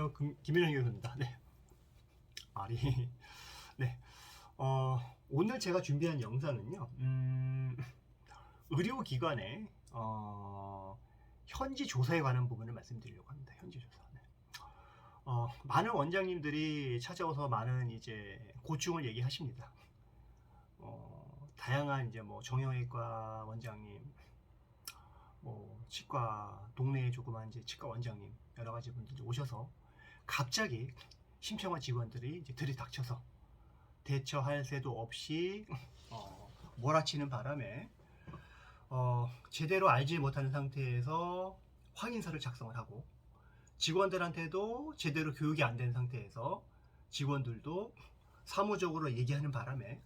안녕하세요. 김일영 교수입니다. 네. 아리. 네. 오늘 제가 준비한 영상은요, 의료기관의, 현지 조사에 관한 부분을 말씀드리려고 합니다. 현지 조사. 네. 많은 원장님들이 찾아와서 많은 이제 고충을 얘기하십니다. 다양한 이제 뭐 정형외과 원장님, 뭐 치과, 동네에 조그만 이제 치과 원장님, 여러 가지 분들이 오셔서 갑자기 심평원 직원들이 이제 들이닥쳐서 대처할 새도 없이 몰아치는 바람에 제대로 알지 못하는 상태에서 확인서를 작성을 하고, 직원들한테도 제대로 교육이 안 된 상태에서 직원들도 사무적으로 얘기하는 바람에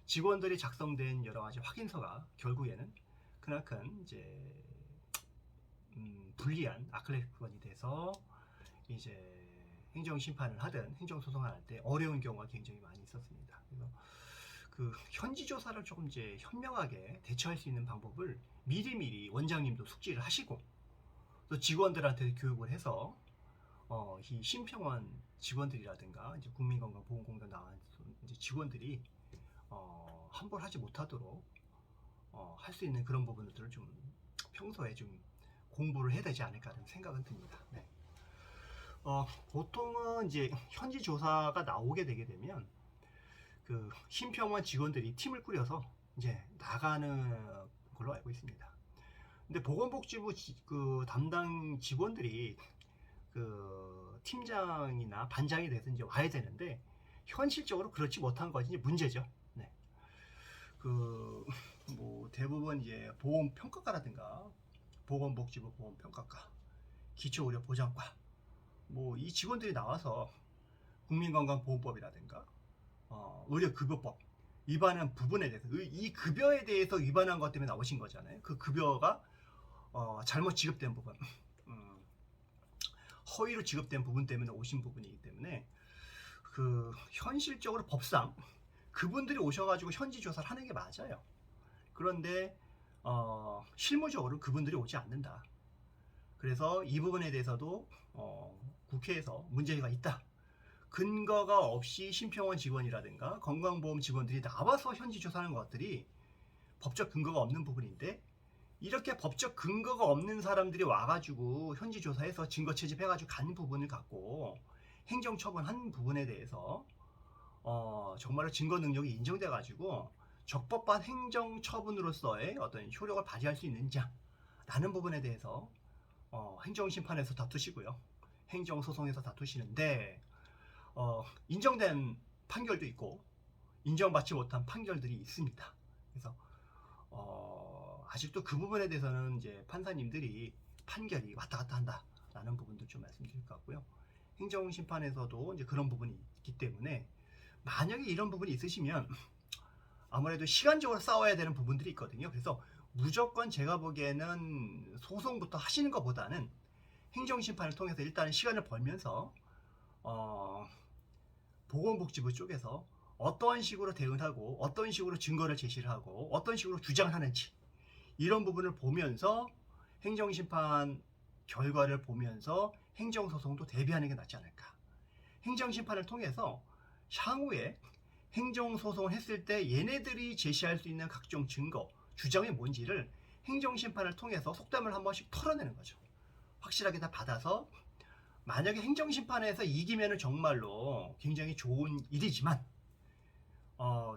직원들이 작성된 여러 가지 확인서가 결국에는 그만큼 이제 불리한 아클레이크건이 돼서 이제 행정 심판을 하든 행정 소송을 할 때 어려운 경우가 굉장히 많이 있었습니다. 그래서 그 현지 조사를 조금 이제 현명하게 대처할 수 있는 방법을 미리미리 원장님도 숙지를 하시고, 또 직원들한테 교육을 해서 이 심평원 직원들이라든가 이제 국민건강보험공단 나온 이제 직원들이 함부로 하지 못하도록 할 수 있는 그런 부분들을 좀 평소에 좀 공부를 해야 되지 않을까 하는 생각은 듭니다. 네. 보통은 이제 현지 조사가 나오게 되게 되면 그 심평원 직원들이 팀을 꾸려서 이제 나가는 걸로 알고 있습니다. 근데 보건복지부 그 담당 직원들이 그 팀장이나 반장이 돼서 이제 와야 되는데 현실적으로 그렇지 못한 것이 이제 문제죠. 네. 그 뭐 대부분 이제 보험평가과라든가 보건복지부 보험평가과, 기초의료보장과, 뭐 이 직원들이 나와서 국민건강보험법이라든가 의료급여법 위반한 부분에 대해서, 이 급여에 대해서 위반한 것 때문에 나오신 거잖아요. 그 급여가 잘못 지급된 부분, 허위로 지급된 부분 때문에 오신 부분이기 때문에 그 현실적으로 법상 그분들이 오셔가지고 현지 조사를 하는 게 맞아요. 그런데 실무적으로 그분들이 오지 않는다. 그래서 이 부분에 대해서도 국회에서 문제가 있다, 근거가 없이 심평원 직원이라든가 건강보험 직원들이 나와서 현지 조사하는 것들이 법적 근거가 없는 부분인데, 이렇게 법적 근거가 없는 사람들이 와가지고 현지 조사해서 증거 채집해가지고 간 부분을 갖고 행정처분한 부분에 대해서 정말로 증거 능력이 인정돼가지고 적법한 행정처분으로서의 어떤 효력을 발휘할 수 있는지라는 부분에 대해서 행정심판에서 다투시고요, 행정소송에서 다투시는데 인정된 판결도 있고 인정받지 못한 판결들이 있습니다. 그래서 아직도 그 부분에 대해서는 이제 판사님들이 판결이 왔다 갔다 한다라는 부분도 좀 말씀드릴 것 같고요. 행정심판에서도 이제 그런 부분이 있기 때문에 만약에 이런 부분이 있으시면 아무래도 시간적으로 싸워야 되는 부분들이 있거든요. 그래서 무조건 제가 보기에는 소송부터 하시는 것보다는 행정심판을 통해서 일단은 시간을 벌면서 보건복지부 쪽에서 어떤 식으로 대응하고 어떤 식으로 증거를 제시를 하고 어떤 식으로 주장을 하는지, 이런 부분을 보면서 행정심판 결과를 보면서 행정소송도 대비하는 게 낫지 않을까. 행정심판을 통해서 향후에 행정소송을 했을 때 얘네들이 제시할 수 있는 각종 증거, 주장이 뭔지를 행정심판을 통해서 속담을 한 번씩 털어내는 거죠. 확실하게 다 받아서, 만약에 행정심판에서 이기면 정말로 굉장히 좋은 일이지만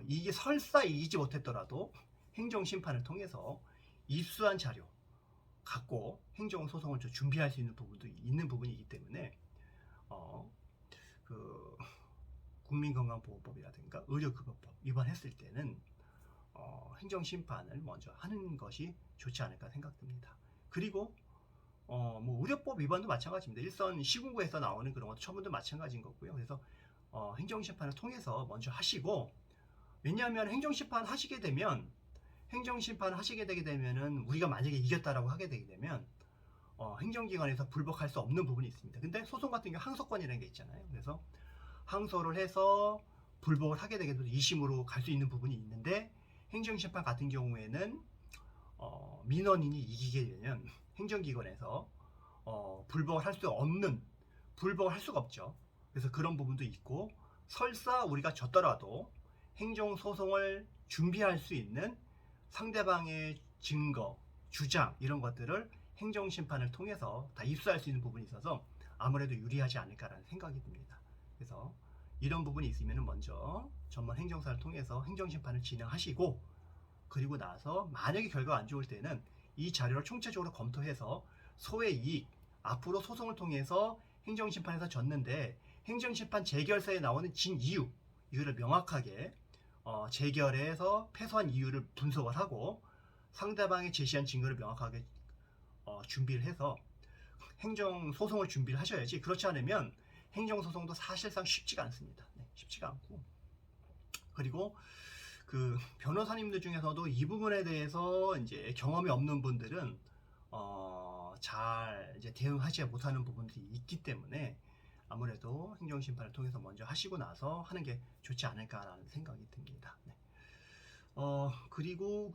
이게 설사 이기지 못했더라도 행정심판을 통해서 입수한 자료 갖고 행정소송을 좀 준비할 수 있는 부분도 있는 부분이기 때문에 그 국민건강보험법이라든가 의료급여법 위반했을 때는 행정심판을 먼저 하는 것이 좋지 않을까 생각됩니다. 그리고 뭐 의료법 위반도 마찬가지입니다. 일선 시군구에서 나오는 그런 것도 처분도 마찬가지인 거고요. 그래서 행정심판을 통해서 먼저 하시고, 왜냐하면 행정심판 하시게 되면 우리가 만약에 이겼다라고 하게 되게 되면 행정기관에서 불복할 수 없는 부분이 있습니다. 근데 소송 같은 경우 항소권이라는 게 있잖아요. 그래서 항소를 해서 불복을 하게 되게 되면 2심으로 갈 수 있는 부분이 있는데, 행정심판 같은 경우에는 민원인이 이기게 되면 행정기관에서 불복을 할 수 없는 불복을 할 수가 없죠. 그래서 그런 부분도 있고, 설사 우리가 졌더라도 행정소송을 준비할 수 있는 상대방의 증거, 주장 이런 것들을 행정심판을 통해서 다 입수할 수 있는 부분이 있어서 아무래도 유리하지 않을까라는 생각이 듭니다. 그래서 이런 부분이 있으면 먼저 전문 행정사를 통해서 행정심판을 진행하시고, 그리고 나서 만약에 결과가 안 좋을 때는 이 자료를 총체적으로 검토해서 소의 이익, 앞으로 소송을 통해서 행정심판에서 졌는데 행정심판 재결서에 나오는 진 이유, 이거를 명확하게 재결해서 패소한 이유를 분석을 하고 상대방이 제시한 증거를 명확하게 준비를 해서 행정소송을 준비를 하셔야지, 그렇지 않으면 행정소송도 사실상 쉽지가 않습니다. 네, 쉽지가 않고, 그리고 그 변호사님들 중에서도 이 부분에 대해서 이제 경험이 없는 분들은 잘 이제 대응하지 못하는 부분들이 있기 때문에 아무래도 행정심판을 통해서 먼저 하시고 나서 하는 게 좋지 않을까라는 생각이 듭니다. 네. 그리고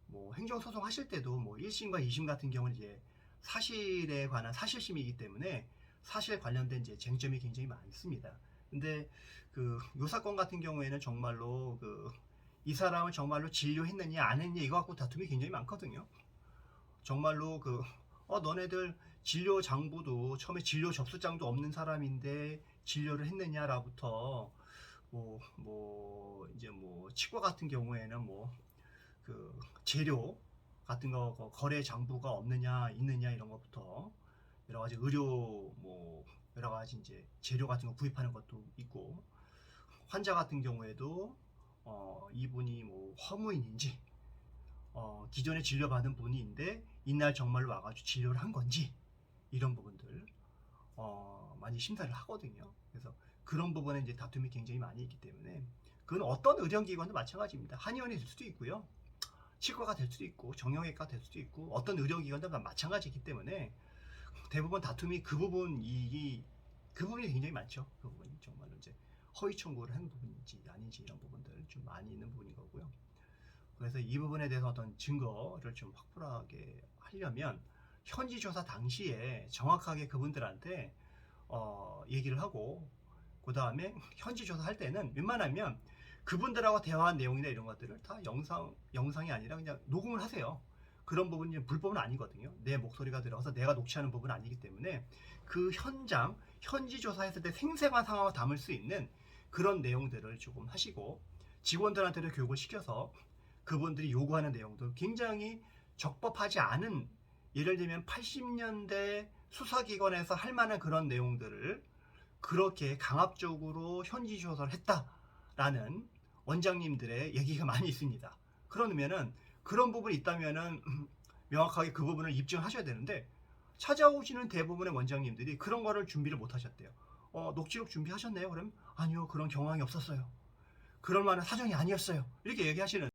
뭐 행정소송 하실 때도 뭐 1심과 2심 같은 경우는 이제 사실에 관한 사실심이기 때문에 사실 관련된 이제 쟁점이 굉장히 많습니다. 근데 요 사건 같은 경우에는 정말로 이 사람을 정말로 진료했느냐 안 했느냐 이거 갖고 다툼이 굉장히 많거든요. 정말로 너네들 진료 장부도 처음에 진료 접수장도 없는 사람인데 진료를 했느냐라부터 이제 치과 같은 경우에는 재료 같은 거 거래 장부가 없느냐 있느냐 이런 것부터 여러 가지 의료 여러 가지 이제 재료 같은 거 구입하는 것도 있고, 환자 같은 경우에도 이분이 허무인인지 기존에 진료받은 분인데 이날 정말로 와가지고 진료를 한 건지 이런 부분들 많이 심사를 하거든요. 그래서 그런 부분에 이제 다툼이 굉장히 많이 있기 때문에 그건 어떤 의료기관도 마찬가지입니다. 한의원이 될 수도 있고요, 치과가 될 수도 있고 정형외과 될 수도 있고 어떤 의료기관도 마찬가지이기 때문에 대부분 다툼이 그 부분이 굉장히 많죠. 그 부분이 정말로 이제 허위 청구를 한 부분인지 아닌지 이런 부분들 좀 많이 있는 부분인 거고요. 그래서 이 부분에 대해서 어떤 증거를 좀 확보하게 하려면 현지 조사 당시에 정확하게 그분들한테 얘기를 하고, 그 다음에 현지 조사할 때는 웬만하면 그분들하고 대화한 내용이나 이런 것들을 다 영상이 아니라 그냥 녹음을 하세요. 그런 부분이 불법은 아니거든요. 내 목소리가 들어가서 내가 녹취하는 부분은 아니기 때문에 그 현지 조사했을 때 생생한 상황을 담을 수 있는 그런 내용들을 조금 하시고, 직원들한테도 교육을 시켜서 그분들이 요구하는 내용도 굉장히 적법하지 않은, 예를 들면 80년대 수사기관에서 할 만한 그런 내용들을 그렇게 강압적으로 현지 조사를 했다라는 원장님들의 얘기가 많이 있습니다. 그러면은 그런 부분이 있다면은 명확하게 그 부분을 입증을 하셔야 되는데, 찾아오시는 대부분의 원장님들이 그런 거를 준비를 못 하셨대요. 녹취록 준비하셨네요? 그럼 아니요, 그런 경황이 없었어요. 그럴 만한 사정이 아니었어요. 이렇게 얘기하시는